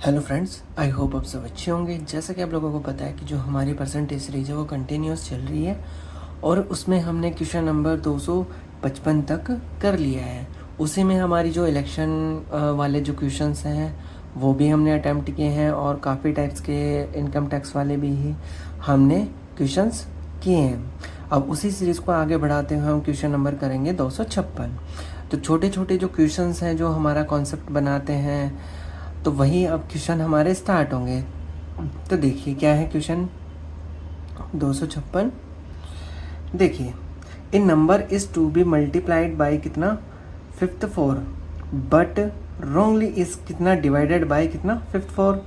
Hello friends, I hope आप सब अच्छे होंगे। जैसा कि आप लोगों को पता है कि जो हमारी परसेंटेज सीरीज है वो कंटिन्यूस चल रही है और उसमें हमने क्वेश्चन नंबर 255 तक कर लिया है। उसी में हमारी जो इलेक्शन वाले जो क्वेश्चंस हैं वो भी हमने अटैम्प्ट किए हैं और काफ़ी टाइप्स के इनकम टैक्स वाले भी ही हमने क्वेश्चंस किए हैं। अब उसी सीरीज़ को आगे बढ़ाते हुए हम क्वेश्चन नंबर करेंगे 256। तो छोटे छोटे जो क्वेश्चंस हैं जो हमारा कॉन्सेप्ट बनाते हैं, तो वही अब क्वेश्चन हमारे स्टार्ट होंगे। तो देखिए क्या है क्वेश्चन 256। देखिए, in number is to be multiplied by कितना 54, बट रॉन्गली इज कितना डिवाइडेड बाय कितना 54।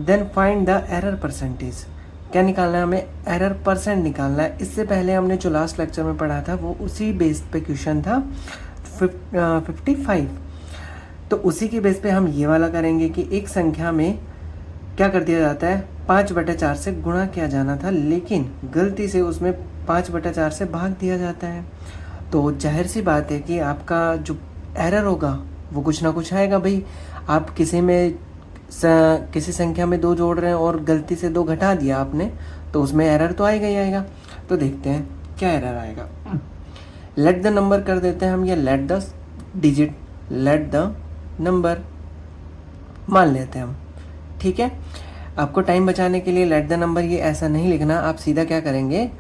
Then find the error percentage. क्या निकालना है हमें? एरर परसेंट निकालना है। इससे पहले हमने जो लास्ट लेक्चर में पढ़ा था वो उसी बेस पे क्वेश्चन था 55। तो उसी के बेस पे हम ये वाला करेंगे कि एक संख्या में क्या कर दिया जाता है, 5/4 से गुणा किया जाना था, लेकिन गलती से उसमें 5/4 से भाग दिया जाता है। तो जाहिर सी बात है कि आपका जो एरर होगा वो कुछ ना कुछ आएगा भाई। आप किसी संख्या में 2 जोड़ रहे हैं और गलती से 2 घटा दिया आपने, तो उसमें एरर तो आएगा ही आएगा। तो देखते हैं क्या एरर आएगा। लेट द नंबर कर देते हैं हम, या let the digit, let the number मान लेते हैं हम। ठीक है, आपको टाइम बचाने के लिए लेट द नंबर ये ऐसा नहीं लिखना, आप सीधा क्या करेंगे,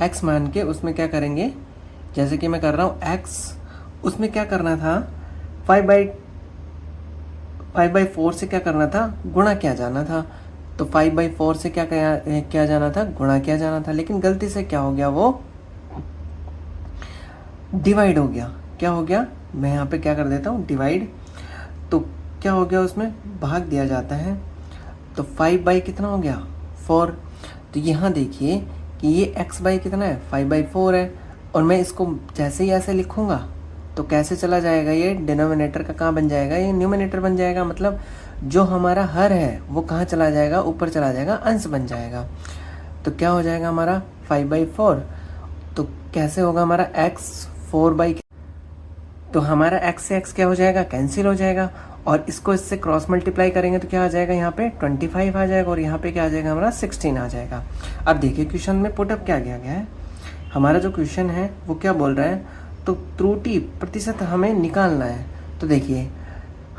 x मान के उसमें क्या करेंगे, जैसे कि मैं कर रहा हूँ x, उसमें क्या करना था 5/4 से क्या करना था, गुणा किया जाना था। तो 5/4 से क्या किया जाना था, गुणा किया जाना था, लेकिन गलती से क्या हो गया, वो डिवाइड हो गया। क्या हो गया, मैं यहाँ पे क्या कर देता हूँ, डिवाइड। तो क्या हो गया, उसमें भाग दिया जाता है। तो 5 कितना हो गया 4। तो यहाँ देखिए कि ये x बाई कितना है, 5/4 है। और मैं इसको जैसे ही ऐसे लिखूँगा तो कैसे चला जाएगा, ये डिनोमिनेटर का कहाँ बन जाएगा, ये न्यूमिनेटर बन जाएगा। मतलब जो हमारा हर है वो कहाँ चला जाएगा, ऊपर चला जाएगा, अंश बन जाएगा। तो क्या हो जाएगा हमारा 5/4। तो कैसे होगा हमारा x 4 तो हमारा x से x क्या हो जाएगा, कैंसिल हो जाएगा। और इसको इससे क्रॉस मल्टीप्लाई करेंगे तो क्या आ जाएगा, यहाँ पे 25 आ जाएगा और यहाँ पे क्या आ जाएगा हमारा 16 आ जाएगा। अब देखिए क्वेश्चन में पुटअप क्या किया गया है। हमारा जो क्वेश्चन है वो क्या बोल रहा है, तो त्रुटि प्रतिशत हमें निकालना है। तो देखिए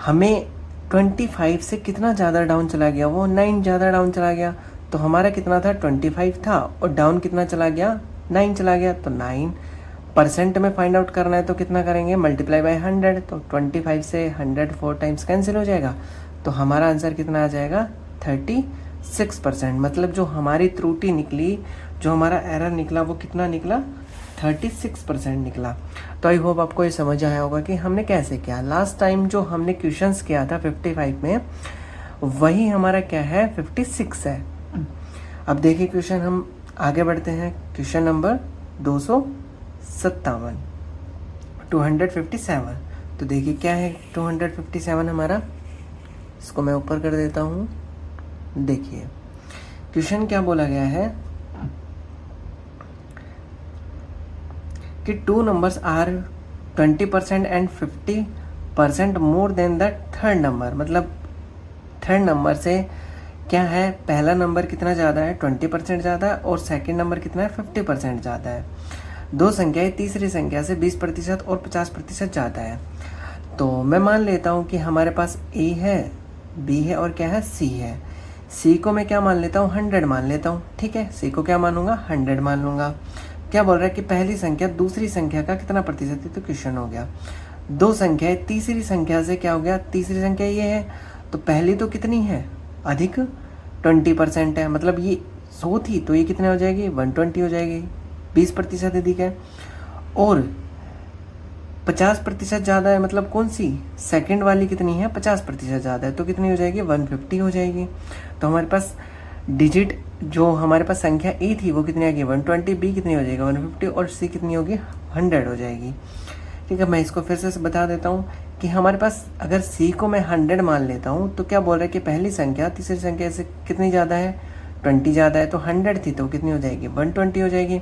हमें 25 से कितना ज़्यादा डाउन चला गया, वो 9 ज़्यादा डाउन चला गया। तो हमारा कितना था, 25 था और डाउन कितना चला गया, 9 चला गया। तो 9% में फाइंड आउट करना है तो कितना करेंगे, मल्टीप्लाई बाय 100। तो 25 से 100 4 टाइम्स कैंसिल हो जाएगा। तो हमारा आंसर कितना आ जाएगा, 36%। मतलब जो हमारी त्रुटि निकली, जो हमारा एरर निकला, वो कितना निकला, 36% निकला। तो आई होप आपको ये समझ आया होगा कि हमने कैसे किया। लास्ट टाइम जो हमने क्वेश्चंस किया था 55 में, वही हमारा क्या है, 56 है। अब देखिए क्वेश्चन हम आगे बढ़ते हैं। Question number 257 257। तो देखिए क्या है 257 हमारा, इसको मैं ऊपर कर देता हूँ। देखिए क्वेश्चन क्या बोला गया है कि 2 numbers are 20% and 50% more than the third number. मतलब थर्ड नंबर से क्या है, पहला नंबर कितना ज़्यादा है, 20% ज़्यादा है, और सेकंड नंबर कितना है, 50% ज़्यादा है। दो संख्याएं तीसरी संख्या से 20% और 50% ज़्यादा है। तो मैं मान लेता हूँ कि हमारे पास A है, B है और क्या है, C है। C को मैं क्या मान लेता हूँ, 100 मान लेता हूँ। ठीक है, C को क्या मानूंगा, 100 मान लूँगा। क्या बोल रहा है कि पहली संख्या दूसरी संख्या का कितना प्रतिशत है, तो क्वेश्चन हो गया। दो संख्याएं तीसरी संख्या से क्या हो गया, तीसरी संख्या ये है तो पहली तो कितनी है, अधिक 20% है। मतलब ये 100 थी तो ये कितने हो जाएगी, 120 हो जाएगी, 20% अधिक है। और 50% ज़्यादा है, मतलब कौन सी, सेकंड वाली कितनी है, 50% ज़्यादा है, तो कितनी हो जाएगी, 150 हो जाएगी। तो हमारे पास डिजिट जो हमारे पास संख्या ए थी वो कितनी आ गई, 120, बी कितनी हो जाएगी 150 और सी कितनी होगी, 100 हो जाएगी। ठीक है, मैं इसको फिर से बता देता हूँ कि हमारे पास अगर सी को मैं 100 मान लेता हूँ तो क्या बोल रहा है कि पहली संख्या तीसरी संख्या से कितनी ज़्यादा है, 20 ज़्यादा है। तो 100 थी तो कितनी हो जाएगी, 120 हो जाएगी।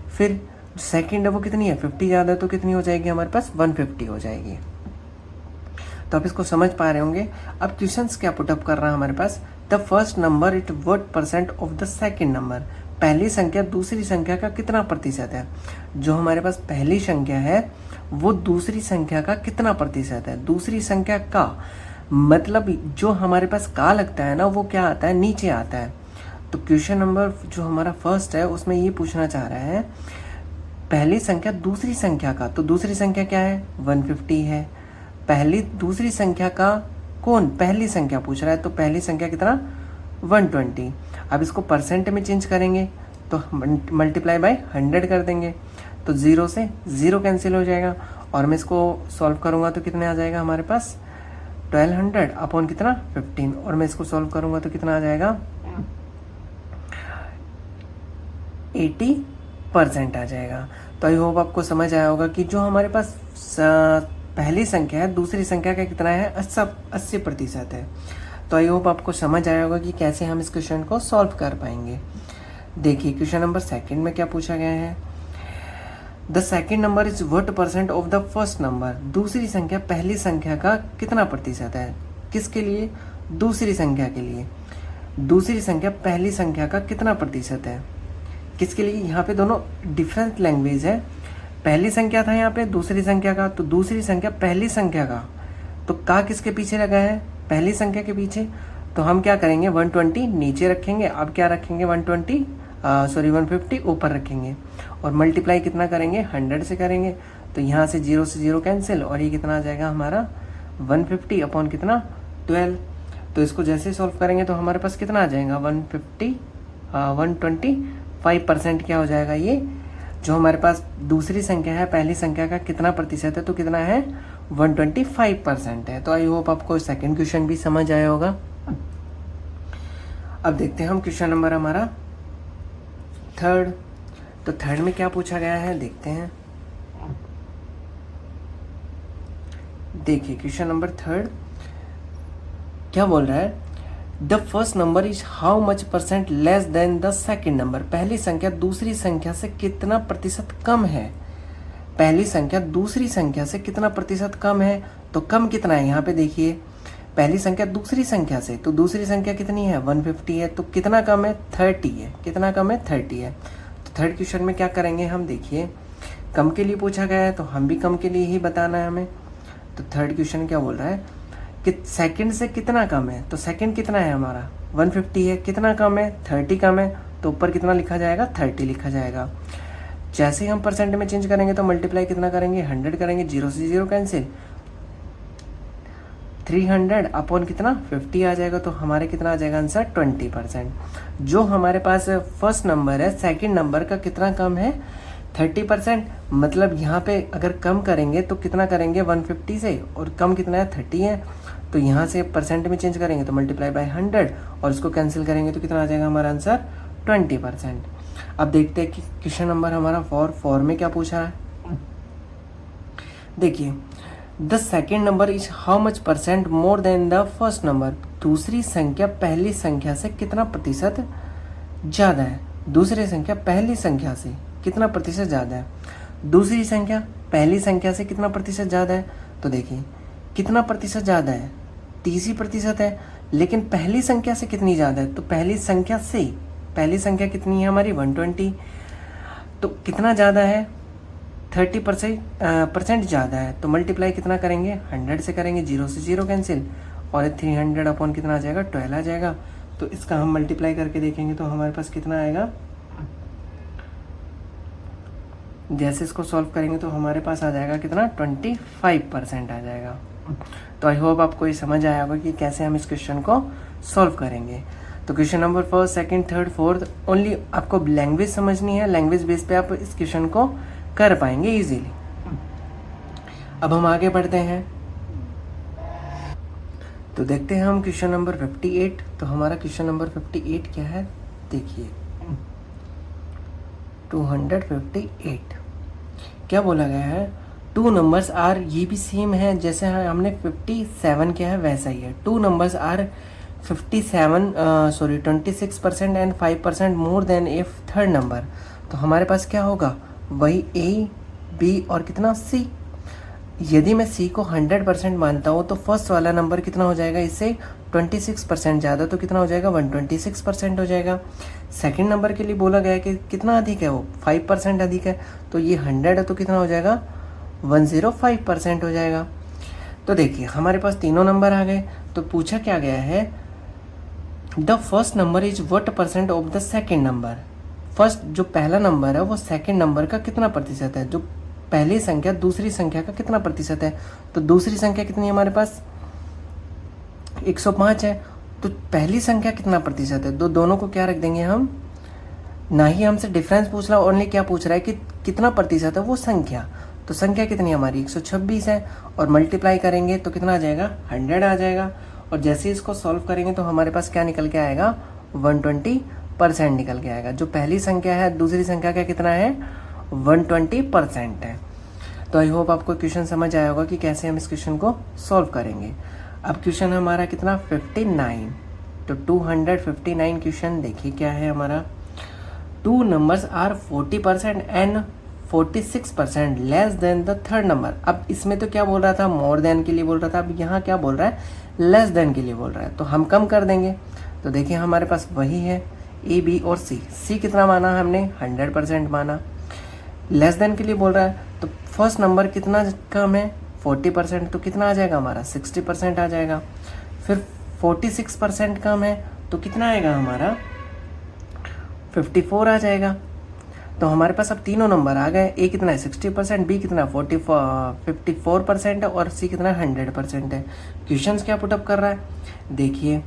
फिर सेकंड है वो कितनी है, 50 ज़्यादा है तो कितनी हो जाएगी, हमारे पास 150 हो जाएगी। तो आप इसको समझ पा रहे होंगे। अब क्वेश्चंस क्या पुटअप कर रहा है हमारे पास, the first number it what percent of the second number, पहली संख्या दूसरी संख्या का कितना प्रतिशत है। जो हमारे पास पहली संख्या है वो दूसरी संख्या का कितना प्रतिशत है। दूसरी संख्या का मतलब जो हमारे पास का लगता है ना वो क्या आता है, नीचे आता है। तो क्वेश्चन नंबर जो हमारा फर्स्ट है उसमें ये पूछना चाह रहा है पहली संख्या दूसरी संख्या का, तो दूसरी संख्या क्या है 150 है। पहली दूसरी संख्या का कौन, पहली संख्या पूछ रहा है, तो पहली संख्या कितना 120। अब इसको परसेंट में चेंज करेंगे तो मल्टीप्लाई बाय 100 कर देंगे, तो 0 से 0 कैंसिल हो जाएगा। और मैं इसको सॉल्व करूँगा तो कितने आ जाएगा हमारे पास 1200 अपॉन कितना 15, और मैं इसको सॉल्व करूँगा तो कितना आ जाएगा 80% आ जाएगा। तो आई होप आपको समझ आया होगा कि जो हमारे पास पहली संख्या है दूसरी संख्या का कितना है 80% है। तो आई होप आपको समझ आया होगा कि कैसे हम इस क्वेश्चन को सॉल्व कर पाएंगे। देखिए क्वेश्चन नंबर सेकंड में क्या पूछा गया है, the second number is what percent of the first number, दूसरी संख्या पहली संख्या का कितना प्रतिशत है। किसके लिए, दूसरी संख्या के लिए। दूसरी संख्या पहली संख्या का कितना प्रतिशत है, किसके लिए। यहाँ पे दोनों डिफरेंट लैंग्वेज है, पहली संख्या था यहाँ पे दूसरी संख्या का, तो दूसरी संख्या पहली संख्या का, तो का किसके पीछे लगा है, पहली संख्या के पीछे। तो हम क्या करेंगे 120 नीचे रखेंगे, अब क्या रखेंगे 150 ऊपर रखेंगे, और मल्टीप्लाई कितना करेंगे 100 से करेंगे। तो यहाँ से 0 से 0 कैंसिल, और ये कितना आ जाएगा हमारा 150 अपॉन कितना 12। तो इसको जैसे सॉल्व करेंगे तो हमारे पास कितना आ जाएगा 125% क्या हो जाएगा, ये जो हमारे पास दूसरी संख्या है पहली संख्या का कितना प्रतिशत है, तो कितना है 125% है। तो आई होप आपको सेकंड क्वेश्चन भी समझ आया होगा। अब देखते हैं हम क्वेश्चन नंबर हमारा थर्ड। तो थर्ड में क्या पूछा गया है देखते हैं। देखिए क्वेश्चन नंबर थर्ड क्या बोल रहा है, the first number is how much percent less than the second number, पहली संख्या दूसरी संख्या से कितना प्रतिशत कम है। पहली संख्या दूसरी संख्या से कितना प्रतिशत कम है, तो कम कितना है यहाँ पे देखिए, पहली संख्या दूसरी संख्या से, तो दूसरी संख्या कितनी है 150 है, तो कितना कम है 30 है, कितना कम है 30 है। तो थर्ड क्वेश्चन में क्या करेंगे हम, देखिए कम के लिए पूछा गया है तो हम भी कम के लिए ही बताना है हमें। तो थर्ड क्वेश्चन क्या बोल रहा है कि सेकंड से कितना कम है, तो सेकंड कितना है हमारा 150 है, कितना कम है 30 कम है, तो ऊपर कितना लिखा जाएगा 30 लिखा जाएगा। जैसे ही हम परसेंट में चेंज करेंगे तो मल्टीप्लाई कितना करेंगे 100 करेंगे, 0 से 0 कैंसिल, 300 अपॉन कितना 50 आ जाएगा। तो हमारे कितना आ जाएगा आंसर 20%। जो हमारे पास फर्स्ट नंबर है सेकंड नंबर का कितना कम है 30%, मतलब यहाँ पे अगर कम करेंगे तो कितना करेंगे 150 से, और कम कितना है 30 है, तो यहाँ से परसेंट में चेंज करेंगे तो मल्टीप्लाई बाय 100, और इसको कैंसिल करेंगे तो कितना आ जाएगा हमारा आंसर 20%। अब देखते हैं कि क्वेश्चन नंबर हमारा 4 में क्या पूछा है। देखिए the second number is how much percent more than the first number, दूसरी संख्या पहली संख्या से कितना प्रतिशत ज़्यादा है। दूसरी संख्या पहली संख्या से कितना प्रतिशत ज़्यादा है, दूसरी संख्या पहली संख्या से कितना प्रतिशत ज़्यादा है। तो देखिए कितना प्रतिशत ज़्यादा है 30% है, लेकिन पहली संख्या से कितनी ज़्यादा है, तो पहली संख्या से पहली संख्या कितनी है हमारी 120, तो कितना ज़्यादा है 30% ज़्यादा है। तो मल्टीप्लाई कितना करेंगे 100 से करेंगे, 0 से 0 कैंसिल, और 300 अपॉन कितना आ जाएगा 12 आ जाएगा। तो इसका हम मल्टीप्लाई करके देखेंगे तो हमारे पास कितना आएगा, जैसे इसको सॉल्व करेंगे तो हमारे पास आ जाएगा कितना 25% आ जाएगा। तो आई होप आपको ये समझ आया होगा कि कैसे हम इस क्वेश्चन को सॉल्व करेंगे। तो question number first second third fourth only आपको लैंग्वेज समझनी है, लैंग्वेज बेस पे आप इस क्वेश्चन को कर पाएंगे इजीली। अब हम आगे बढ़ते हैं तो देखते हैं हम क्वेश्चन नंबर 58। तो हमारा क्वेश्चन नंबर 58 क्या है देखिए 258 क्या बोला गया है, टू नंबर्स आर, ये भी सेम है जैसे हमने 57 किया है वैसा ही है। Two numbers are 26% and 5% more than a third number. तो हमारे पास क्या होगा वही ए बी और कितना सी। यदि मैं सी को 100% मानता हूँ तो फर्स्ट वाला नंबर कितना हो जाएगा, इससे 26% ज़्यादा, तो कितना हो जाएगा 126% हो जाएगा। सेकंड नंबर के लिए बोला गया है कि कितना अधिक है, वो 5% अधिक है, तो ये 100 है तो कितना हो जाएगा 105% हो जाएगा। तो देखिए हमारे पास तीनों नंबर आ गए। तो पूछा क्या गया है, the first number is what percent of the second number. First जो पहला नंबर है वो सेकेंड नंबर का कितना प्रतिशत है, जो पहली संख्या दूसरी संख्या का कितना प्रतिशत है। तो दूसरी संख्या कितनी है हमारे पास 105 है, तो पहली संख्या कितना प्रतिशत है, दोनों को क्या रख देंगे हम, ना ही हमसे डिफरेंस पूछ रहा है, ओनली क्या पूछ रहा है कि कितना प्रतिशत है वो संख्या। तो संख्या कितनी हमारी 126 है, और मल्टीप्लाई करेंगे तो कितना आ जाएगा 100 आ जाएगा। और जैसे ही इसको सॉल्व करेंगे तो हमारे पास क्या निकल के आएगा 120% निकल के आएगा। जो पहली संख्या है दूसरी संख्या का कितना है 120% है। तो आई होप आपको क्वेश्चन समझ आया होगा कि कैसे हम इस क्वेश्चन को सॉल्व करेंगे। अब क्वेश्चन हमारा कितना 59, तो 259 क्वेश्चन देखिए क्या है हमारा। Two numbers are 40% and 46% less than the third number. अब इसमें तो क्या बोल रहा था, मोर देन के लिए बोल रहा था, अब यहाँ क्या बोल रहा है लेस देन के लिए बोल रहा है, तो हम कम कर देंगे। तो देखिए हमारे पास वही है ए बी और सी। सी कितना माना हमने 100% माना। लेस देन के लिए बोल रहा है तो फर्स्ट नंबर कितना कम है 40%, तो कितना आ जाएगा हमारा 60% आ जाएगा। फिर 46% कम है तो कितना आएगा हमारा 54 आ जाएगा। तो हमारे पास अब तीनों नंबर आ गए, ए कितना है 60%, बी कितना 54% है, और सी कितना 100% है। क्वेश्चंस क्या पुटअप कर रहा है, देखिए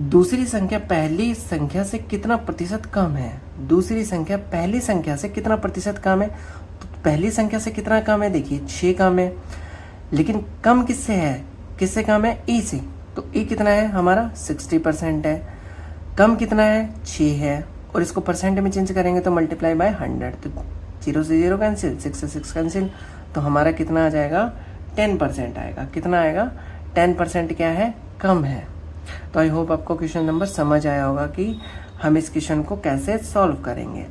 दूसरी संख्या पहली संख्या से कितना प्रतिशत कम है। दूसरी संख्या पहली संख्या से कितना प्रतिशत कम है, तो पहली संख्या से कितना कम है, देखिए 6 कम है, लेकिन कम किससे है, किससे कम है ए से, तो ए कितना है हमारा 60% है, कम कितना है 6 है, और इसको परसेंट में चेंज करेंगे तो मल्टीप्लाई बाय 100, तो 0 से 0 कैंसिल, 6 से 6 कैंसिल, तो हमारा कितना आ जाएगा 10% आएगा। कितना आएगा 10% क्या है कम है। तो आई होप आपको क्वेश्चन नंबर समझ आया होगा कि हम इस क्वेश्चन को कैसे सॉल्व करेंगे।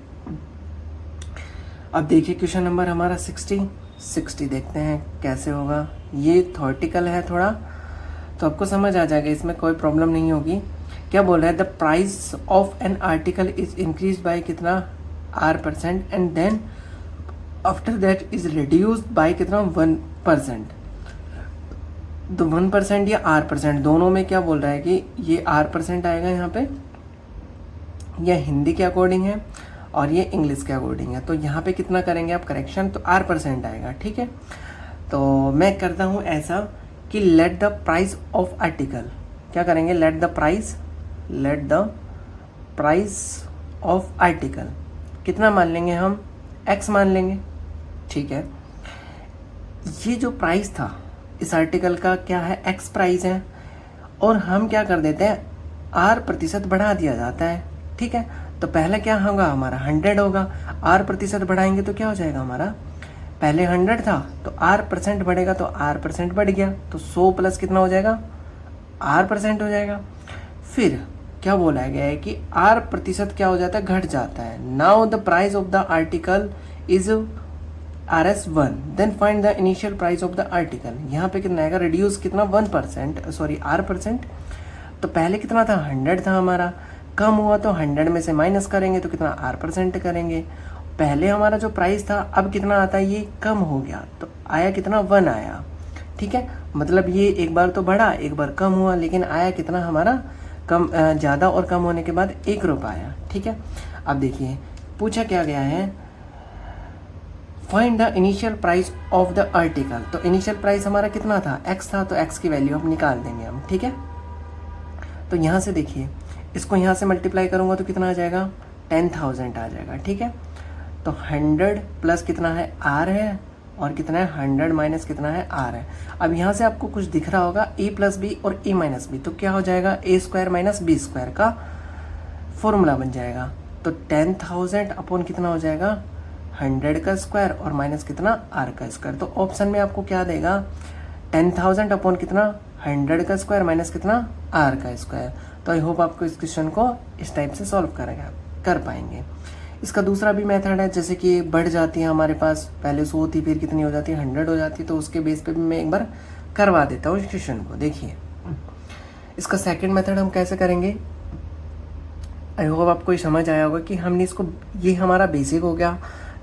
अब देखिए क्वेश्चन नंबर हमारा 60 देखते हैं कैसे होगा। ये थ्योरेटिकल है थोड़ा, तो आपको समझ आ जाएगा, इसमें कोई प्रॉब्लम नहीं होगी। क्या बोल रहा है, the price of an article is increase by कितना R% and then after that is reduced by कितना 1%। तो 1% या R% दोनों में क्या बोल रहा है कि ये R% आएगा यहाँ पे, यह हिंदी के अकॉर्डिंग है और ये इंग्लिश के अकॉर्डिंग है। तो यहाँ पे कितना करेंगे आप करेक्शन, तो R% आएगा, ठीक है। तो मैं करता हूँ ऐसा कि let the price of article, क्या करेंगे let the price of article कितना मान लेंगे हम X मान लेंगे, ठीक है। ये जो प्राइस था इस आर्टिकल का क्या है X प्राइस है, और हम क्या कर देते हैं R% बढ़ा दिया जाता है, ठीक है। तो पहले क्या होगा हमारा 100 होगा, R% बढ़ाएंगे तो क्या हो जाएगा हमारा, पहले 100 था तो R% बढ़ेगा तो R% बढ़ गया, तो 100 प्लस कितना हो जाएगा R% हो जाएगा। फिर क्या बोला गया है कि R% क्या हो जाता है घट जाता है। Now the price of the article is RS1 then find the initial price of the article. यहाँ पे कितना आएगा रिड्यूस कितना 1%, सॉरी R%। तो पहले कितना था 100 था हमारा, कम हुआ तो 100 में से माइनस करेंगे तो कितना R% करेंगे। पहले हमारा जो प्राइस था अब कितना आता है ये कम हो गया, तो आया कितना 1 आया, ठीक है। मतलब ये एक बार तो बढ़ा एक बार कम हुआ, लेकिन आया कितना हमारा कम, ज़्यादा और कम होने के बाद 1 रुपया आया, ठीक है। अब देखिए पूछा क्या गया है, find the initial price of the article. तो इनिशियल प्राइस हमारा कितना था X था, तो X की वैल्यू हम निकाल देंगे हम, ठीक है। तो यहाँ से देखिए इसको यहाँ से मल्टीप्लाई करूँगा तो कितना आ जाएगा 10,000 आ जाएगा, ठीक है। तो 100 प्लस कितना है R है, और कितना है 100 माइनस कितना है R है। अब यहाँ से आपको कुछ दिख रहा होगा A प्लस बी और A माइनस बी, तो क्या हो जाएगा A² माइनस B² का फॉर्मूला बन जाएगा। तो 10,000 अपॉन कितना हो जाएगा 100 का स्क्वायर और माइनस कितना R का स्क्वायर। तो ऑप्शन में आपको क्या देगा 10,000 अपॉन कितना 100 का स्क्वायर माइनस कितना R का स्क्वायर। तो आई होप आपको इस क्वेश्चन को इस टाइप से सॉल्व कर पाएंगे। इसका दूसरा भी मेथड है, जैसे कि बढ़ जाती है हमारे पास, पहले 100 थी फिर कितनी हो जाती है 100 हो जाती है, तो उसके बेस पे भी मैं एक बार करवा देता हूँ इस क्वेश्चन को। देखिए इसका सेकंड मेथड हम कैसे करेंगे, आई होप आपको ये समझ आया होगा कि हमने इसको, ये हमारा बेसिक हो गया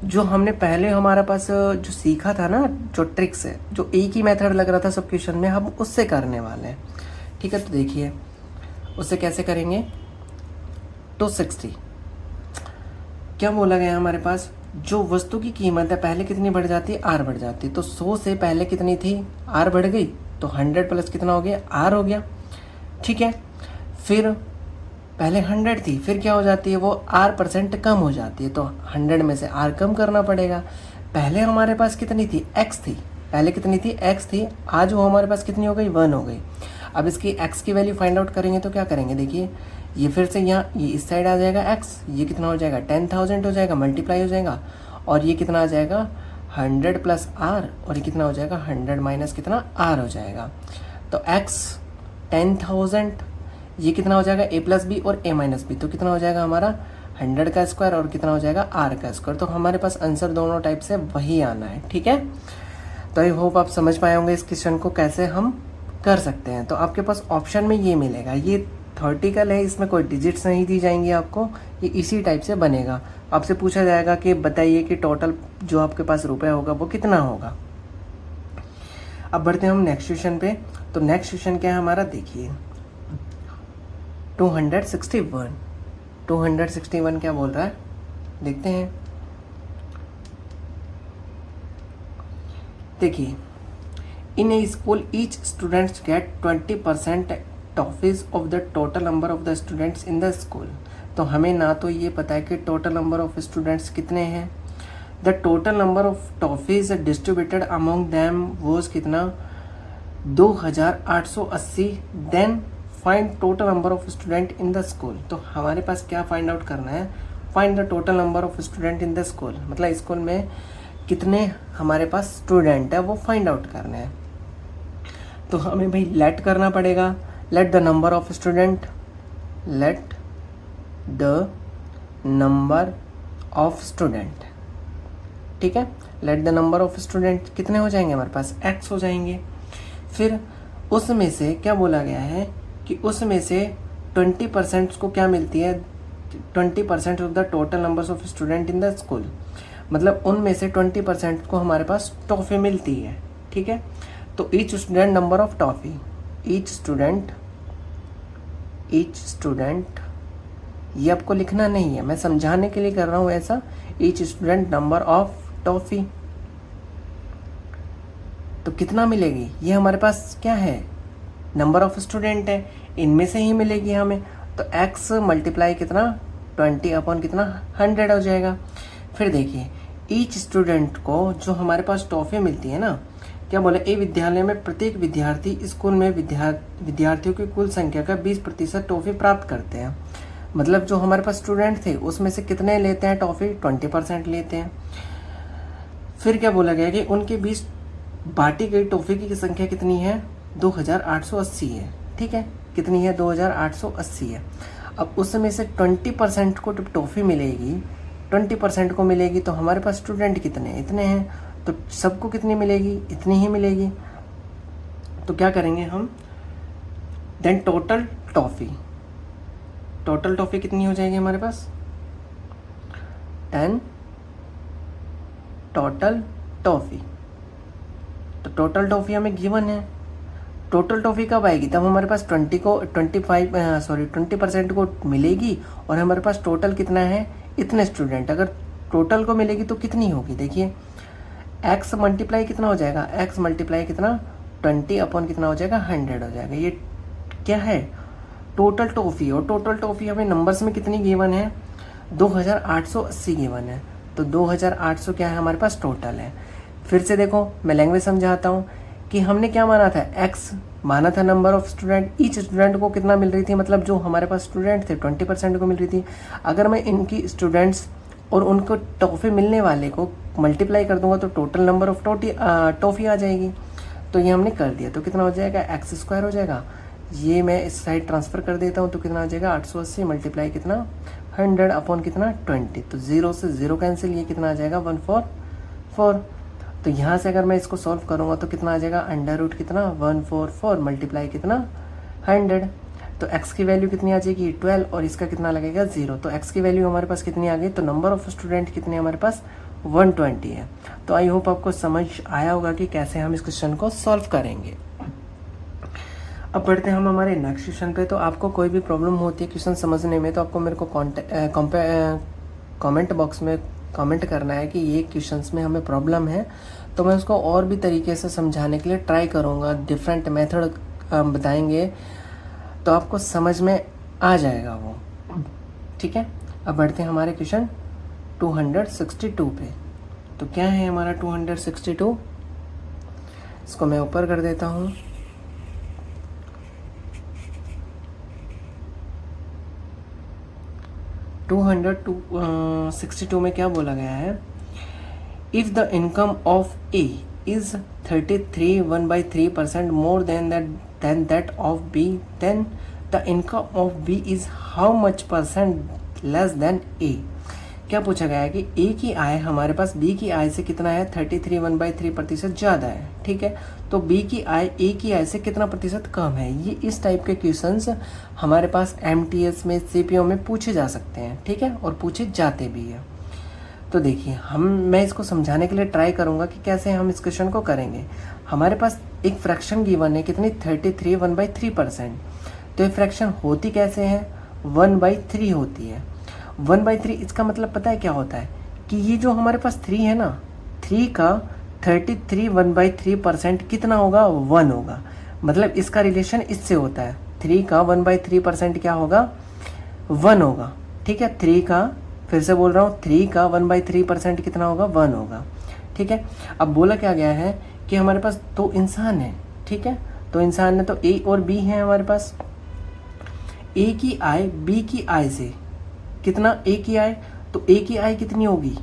जो हमने पहले हमारे पास जो सीखा था ना, जो ट्रिक्स है, जो एक ही मेथड लग रहा था सब क्वेश्चन में, हम उससे करने वाले हैं। ठीक है, तो देखिए उससे कैसे करेंगे। 260 क्या बोला गया हमारे पास, जो वस्तु की कीमत है पहले कितनी बढ़ जाती है, आर बढ़ जाती है। तो 100 से पहले कितनी थी, आर बढ़ गई, तो 100 प्लस कितना हो गया, आर हो गया। ठीक है, फिर पहले 100 थी, फिर क्या हो जाती है, वो R% कम हो जाती है, तो 100 में से R कम करना पड़ेगा। पहले हमारे पास कितनी थी, X थी, पहले कितनी थी, X थी, आज वो हमारे पास कितनी हो गई, 1 हो गई। अब इसकी X की वैल्यू फाइंड आउट करेंगे तो क्या करेंगे, देखिए ये फिर से यहाँ ये इस साइड आ जाएगा X, ये कितना हो जाएगा 10,000 हो जाएगा, मल्टीप्लाई हो जाएगा, और ये कितना आ जाएगा 100 प्लस R, और ये कितना हो जाएगा 100 माइनस कितना R हो जाएगा। तो X 10,000, ये कितना हो जाएगा A प्लस बी और A माइनस बी, तो कितना हो जाएगा हमारा 100 का स्क्वायर और कितना हो जाएगा R का स्क्वायर। तो हमारे पास आंसर दोनों टाइप से वही आना है। ठीक है, तो आई होप आप समझ पाए होंगे इस क्वेश्चन को कैसे हम कर सकते हैं। तो आपके पास ऑप्शन में ये मिलेगा, ये थर्टिकल है, इसमें कोई डिजिट्स नहीं दी जाएंगी आपको, ये इसी टाइप से बनेगा। आपसे पूछा जाएगा कि बताइए कि टोटल जो आपके पास रुपये होगा वो कितना होगा। अब बढ़ते हैं हम नेक्स्ट क्वेश्चन पे। तो नेक्स्ट क्वेश्चन क्या है हमारा, देखिए 261 क्या बोल रहा है, देखते हैं। देखिए in a school each students get 20% toffees of the total number of the students in the school. तो हमें ना तो ये पता है कि टोटल नंबर ऑफ स्टूडेंट्स कितने हैं, the total number of toffees distributed among them was कितना 2880, then find total number of student in the school. तो हमारे पास क्या फाइंड आउट करना है, find the total number of student in the school, मतलब स्कूल में कितने हमारे पास स्टूडेंट है वो फाइंड आउट करना है। तो हमें भाई लेट करना पड़ेगा, let the number of student, let the number of student. ठीक है, let the number of student कितने हो जाएंगे हमारे पास, x हो जाएंगे। फिर उसमें से क्या बोला गया है कि उसमें से 20% को क्या मिलती है, 20% of the total numbers of student in the school, मतलब उनमें से 20% को हमारे पास टॉफ़ी मिलती है। ठीक है, तो each student number of toffee, each student ये आपको लिखना नहीं है, मैं समझाने के लिए कर रहा हूँ ऐसा, each student number of toffee. तो कितना मिलेगी, ये हमारे पास क्या है, नंबर ऑफ स्टूडेंट है, इनमें से ही मिलेगी हमें। तो x मल्टीप्लाई कितना 20 अपॉन कितना 100 हो जाएगा। फिर देखिए ईच स्टूडेंट को जो हमारे पास टॉफ़ी मिलती है ना, क्या बोले, ए विद्यालय में प्रत्येक विद्यार्थी स्कूल में विद्यार्थियों की कुल संख्या का 20% टॉफ़ी प्राप्त करते हैं। मतलब जो हमारे पास स्टूडेंट थे उसमें से कितने लेते हैं टॉफ़ी, 20% लेते हैं। फिर क्या बोला गया कि उनके 20 बांटी गई टॉफ़ी की संख्या कितनी है, 2880 है। ठीक है, कितनी है, 2880 है। अब उसमें से 20% को जब टॉफ़ी मिलेगी, 20% को मिलेगी, तो हमारे पास स्टूडेंट कितने हैं, इतने हैं, तो सबको कितनी मिलेगी, इतनी ही मिलेगी। तो क्या करेंगे हम, देन टोटल टॉफ़ी कितनी हो जाएगी हमारे पास, 10 टोटल टॉफ़ी। तो टोटल टॉफ़ी हमें गिवन है, टोटल टॉफ़ी कब आएगी, तब हमारे पास 20% को मिलेगी, और हमारे पास टोटल कितना है, इतने स्टूडेंट। अगर टोटल को मिलेगी तो कितनी होगी, देखिए x मल्टीप्लाई कितना हो जाएगा, x मल्टीप्लाई कितना 20 अपॉन कितना हो जाएगा 100 हो जाएगा। ये क्या है, टोटल टॉफ़ी, और टोटल टॉफ़ी हमें नंबर्स में कितनी गिवन है, 2880 गिवन है। तो 2800 क्या है हमारे पास टोटल है। फिर से देखो मैं लैंग्वेज समझाता हूँ कि हमने क्या माना था, x माना था number of student, each student को कितना मिल रही थी, मतलब जो हमारे पास स्टूडेंट थे 20% को मिल रही थी। अगर मैं इनकी स्टूडेंट्स और उनको टॉफ़ी मिलने वाले को मल्टीप्लाई कर दूंगा तो टोटल नंबर ऑफ टॉफ़ी आ जाएगी। तो ये हमने कर दिया, तो कितना हो जाएगा, एक्स स्क्वायर हो जाएगा। ये मैं इस साइड ट्रांसफ़र कर देता हूँ, तो कितना हो जाएगा 880 मल्टीप्लाई कितना 100 अपॉन कितना 20, तो 0 से 0 कैंसिल, ये कितना आ जाएगा 144। तो यहाँ से अगर मैं इसको सॉल्व करूँगा तो कितना आ जाएगा अंडर रूट कितना 144 मल्टीप्लाई कितना 100। तो x की वैल्यू कितनी आ जाएगी 12 और इसका कितना लगेगा 0। तो x की वैल्यू हमारे पास कितनी आ गई, तो नंबर ऑफ स्टूडेंट कितने हमारे पास 120 है। तो आई होप आपको समझ आया होगा कि कैसे हम इस क्वेश्चन को सॉल्व करेंगे। अब बढ़ते हैं हम हमारे नेक्स्ट क्वेश्चन पे। तो आपको कोई भी प्रॉब्लम होती है क्वेश्चन समझने में तो आपको मेरे को कमेंट बॉक्स में कमेंट करना है कि ये क्वेश्चंस में हमें प्रॉब्लम है, तो मैं उसको और भी तरीके से समझाने के लिए ट्राई करूँगा, डिफरेंट मेथड बताएंगे तो आपको समझ में आ जाएगा वो, ठीक है। अब बढ़ते हैं हमारे क्वेश्चन 262 पे। तो क्या है हमारा 262, इसको मैं ऊपर कर देता हूँ। टू 262 में क्या बोला गया है, if the income of A is 33 1/3% more than that of B, then the income of B is how much % less than A. क्या पूछा गया है कि ए की आय हमारे पास बी की आय से कितना है 33 1/3% ज़्यादा है, ठीक है। तो बी की आय ए की आय से कितना प्रतिशत कम है। ये इस टाइप के क्वेश्चंस हमारे पास MTS में CPO में पूछे जा सकते हैं, ठीक है, और पूछे जाते भी हैं। तो देखिए मैं इसको समझाने के लिए ट्राई करूँगा कि कैसे हम इस क्वेश्चन को करेंगे। हमारे पास एक फ्रैक्शन गिवन है कितनी 33 1/3%। तो ये फ्रैक्शन होती कैसे है 1/3 होती है। 1/3 इसका मतलब पता है क्या होता है कि ये जो हमारे पास 3 है ना, 3 का 33 1/3% कितना होगा 1 होगा। मतलब इसका रिलेशन इससे होता है 3 का 1/3% क्या होगा 1 होगा, ठीक है। 3 का फिर से बोल रहा हूँ 3 का 1/3% कितना होगा 1 होगा, ठीक है। अब बोला क्या गया है कि हमारे पास 2 इंसान है, ठीक है। तो इंसान है तो ए और बी है हमारे पास। ए की आय बी की आय से कितना, ए की आय, तो ए की आय कितनी होगी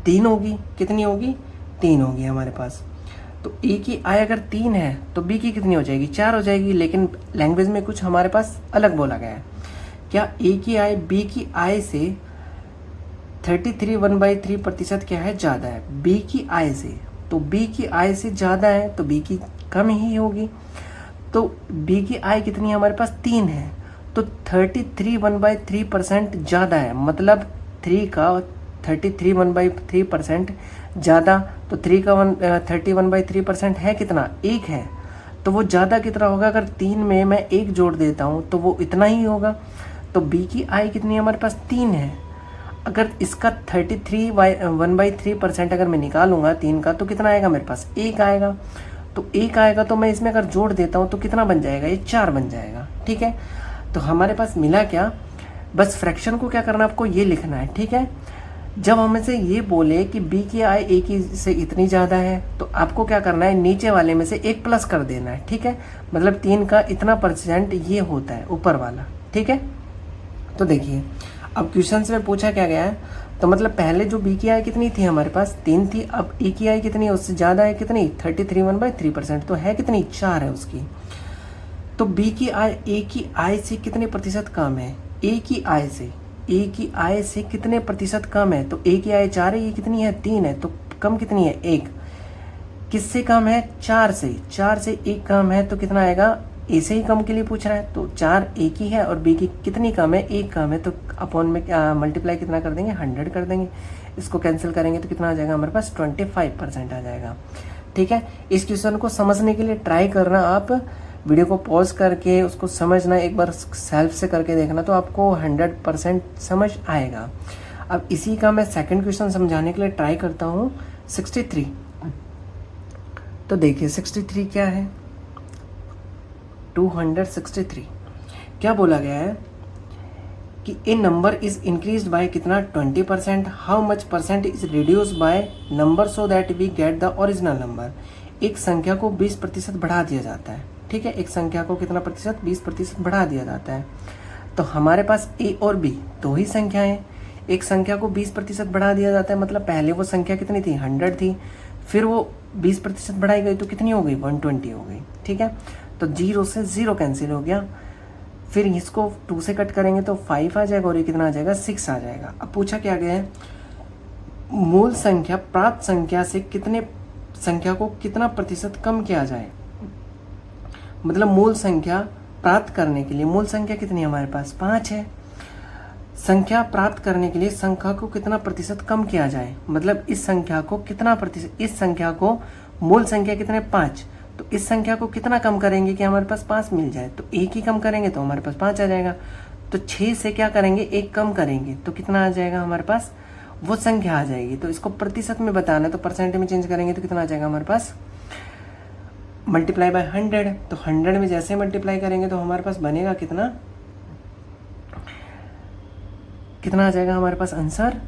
3 होगी, कितनी होगी 3 होगी हमारे पास। तो ए की आय अगर 3 है तो बी की कितनी हो जाएगी 4 हो जाएगी। लेकिन लैंग्वेज में कुछ हमारे पास अलग बोला गया है। क्या ए की आय बी की आय से 33 1/3% क्या है ज़्यादा है बी की आय से। तो बी की आय से ज़्यादा है तो बी की कम ही होगी। तो बी की आय कितनी है हमारे पास 3 है, तो 33 1/3% ज़्यादा है। मतलब 3 का 33 1/3% ज़्यादा, तो 3 का 30 1/3% है कितना 1 है। तो वो ज़्यादा कितना होगा, अगर 3 में मैं 1 जोड़ देता हूँ तो वो इतना ही होगा। तो बी की आय कितनी है हमारे पास 3 है। अगर इसका 33 1/3% अगर मैं निकालूंगा 3 का तो कितना आएगा मेरे पास 1 आएगा। तो 1 आएगा तो मैं इसमें अगर जोड़ देता हूँ तो कितना बन जाएगा, ये 4 बन जाएगा, ठीक है। तो हमारे पास मिला क्या, बस फ्रैक्शन को क्या करना आपको ये लिखना है, ठीक है। जब हमें से ये बोले कि बी की आय ए की से इतनी ज़्यादा है तो आपको क्या करना है, नीचे वाले में से 1 प्लस कर देना है, ठीक है। मतलब 3 का इतना % ये होता है ऊपर वाला, ठीक है। तो देखिए अब क्वेश्चन में पूछा क्या गया है, तो मतलब पहले जो बी की आय कितनी थी हमारे पास 3 थी, अब ए की आय कितनी है उससे ज़्यादा है कितनी 33 1/3%, तो है कितनी 4 है उसकी। तो बी की आय ए की आय से कितने प्रतिशत कम है, ए की आय से, ए की आय से कितने प्रतिशत कम है। तो ए की आय 4 है, ये कितनी है 3 है, तो कम कितनी है 1। किससे कम है 4 से, 4 से 1 कम है तो कितना आएगा, ए से ही कम के लिए पूछ रहा है। तो 4 ए की है और बी की कितनी कम है 1 कम है, तो अपॉन में मल्टीप्लाई कितना कर देंगे 100 कर देंगे। इसको कैंसिल करेंगे तो कितना आ जाएगा हमारे पास 25% आ जाएगा, ठीक है। इस क्वेश्चन को समझने के लिए ट्राई करना, आप वीडियो को पॉज करके उसको समझना, एक बार सेल्फ से करके देखना तो आपको 100% समझ आएगा। अब इसी का मैं सेकंड क्वेश्चन समझाने के लिए ट्राई करता हूँ 63। तो देखिए 63 क्या है 263। क्या बोला गया है कि a number is increase by कितना 20%, how much % is reduce by number so that we get the original number. एक संख्या को 20% बढ़ा दिया जाता है, ठीक है। एक संख्या को कितना प्रतिशत 20% बढ़ा दिया जाता है। तो हमारे पास ए और बी 2 ही संख्याएं, एक संख्या को 20% बढ़ा दिया जाता है, मतलब पहले वो संख्या कितनी थी 100 थी, फिर वो 20% बढ़ाई गई तो कितनी हो गई 120 हो गई, ठीक है। तो 0 से 0 कैंसिल हो गया, फिर इसको 2 से कट करेंगे तो 5 आ जाएगा और ये कितना आ जाएगा 6 आ जाएगा। अब पूछा क्या गया है, मूल संख्या प्राप्त संख्या से कितने संख्या को कितना प्रतिशत कम किया जाए। मतलब मूल संख्या प्राप्त करने के लिए, मूल संख्या कितनी है हमारे पास 5 है, संख्या प्राप्त करने के लिए संख्या को कितना प्रतिशत कम किया जाए। मतलब इस संख्या को कितना प्रतिशत, इस संख्या को मूल संख्या कितने 5, तो इस संख्या को कितना कम करेंगे कि हमारे पास 5 मिल जाए। तो 1 ही कम करेंगे तो हमारे पास 5 आ जाएगा। तो 6 से क्या करेंगे 1 कम करेंगे तो कितना आ जाएगा हमारे पास, वो संख्या आ जाएगी। तो इसको प्रतिशत में बताना है तो परसेंट में चेंज करेंगे तो कितना आ जाएगा हमारे पास, मल्टीप्लाई बाय 100। तो 100 में जैसे मल्टीप्लाई करेंगे तो हमारे पास बनेगा कितना, कितना आ जाएगा हमारे पास आंसर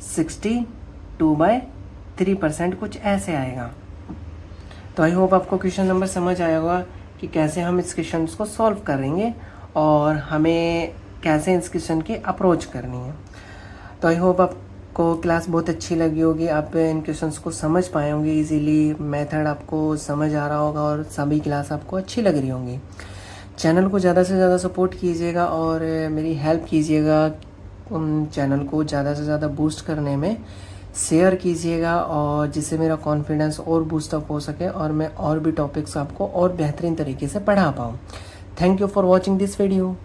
62/3%, कुछ ऐसे आएगा। तो आई होप आपको क्वेश्चन नंबर समझ आया होगा कि कैसे हम इस क्वेश्चन को सॉल्व करेंगे और हमें कैसे इस क्वेश्चन की अप्रोच करनी है। तो आई होप आपको क्लास बहुत अच्छी लगी होगी, आप इन क्वेश्चंस को समझ पाए होंगे इजीली, मेथड आपको समझ आ रहा होगा और सभी क्लास आपको अच्छी लग रही होंगी। चैनल को ज़्यादा से ज़्यादा सपोर्ट कीजिएगा और मेरी हेल्प कीजिएगा, चैनल को ज़्यादा से ज़्यादा बूस्ट करने में शेयर कीजिएगा, और जिससे मेरा कॉन्फिडेंस और बूस्टअप हो सके और मैं और भी टॉपिक्स आपको और बेहतरीन तरीके से पढ़ा पाऊँ। Thank you for watching this video.